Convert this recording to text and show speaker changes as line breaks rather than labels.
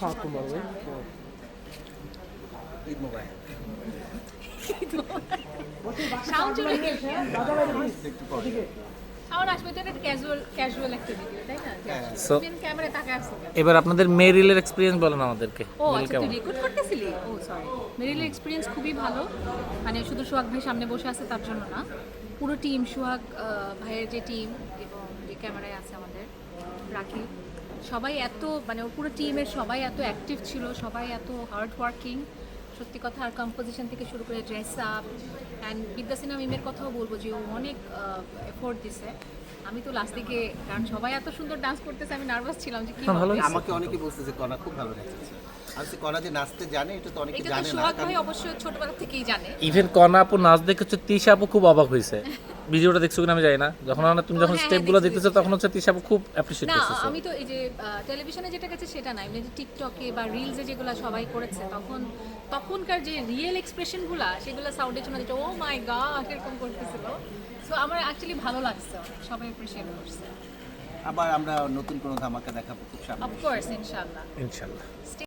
Hakkım var mı?
Eid mobile
sound চলে গেছে
একটু পরে
সাউন্ড আসবে তো একটা ক্যাজুয়াল একটা ভিডিও তাই না
So-
মেন ক্যামেরা তাকায় আসছে
এবার আপনাদের মেরিলের এক্সপিরিয়েন্স বলেন আমাদেরকে
ও
মেরিল
আচ্ছা
কেমন
তুই রেকর্ড করতেছিলি ও সরি মেরিলের এক্সপিরিয়েন্স খুবই ভালো মানে শুধু সোহাগ ভাই সামনে বসে আছে তার জন্য না পুরো টিম সোহাগ ভাইয়ের যে টিম এবং যে ক্যামেরায় আছে আমাদের রাখি সবাই এত মানে ওর পুরো টিমের সবাই এত অ্যাক্টিভ ছিল সবাই এত হার্ড ওয়ার্কিং সত্যি কথা আর কম্পোজিশন থেকে শুরু করে ড্রেস আপ অ্যান্ড বিদ্যা সিনহা মিমের কথাও বলবো যে ও অনেক এফোর্ট দিছে আমি তো লাস্ট দিকে কারণ সবাই এত সুন্দর ডান্স করতেছে আমি নার্ভাস ছিলাম যে কি
হ্যাঁ, ভালো
হবে।
আমাকে অনেকে বলছে যে কনা খুব ভালো নাচেছে আমি বলছি, কনা যে নাচতে জানে এটা তো অনেকে
এটা তো
জানে না
সোহাগ ভাই
কারণ
অবশ্য ছোটবেলা থেকেই জানে
ইভেন কনা আপু নাচ দেখে হচ্ছে তিশা আপু খুব অবাক হয়েছে ভিডিওটা দেখছো কিনা আমি জানি না যখন তুমি যখন
হ্যাঁ,
স্টেপগুলো
দেখছি,
দেখতেছো তখন হচ্ছে তিশা আপু খুব অ্যাপ্রিশিয়েট
না
করতেছে
আমি তো এই যে টেলিভিশনে যেটা গেছে সেটা না এমনি যে টিকটকে বা রিলসে যেগুলো সবাই করেছে তখনকার যে রিয়েল এক্সপ্রেশনগুলো সেগুলো সাউন্ডে শোনা যেটা ও মাই গড এরকম করতেছিল সো আমার অ্যাকচুয়ালি ভালো লাগছে অনেক সবাই অ্যাপ্রিশিয়েট করছে
আবার আমরা নতুন কোনো ধামাকা দেখাবো খুব সামনে
অফকোর্স ইনশাআল্লাহ
ইনশাল্লাহ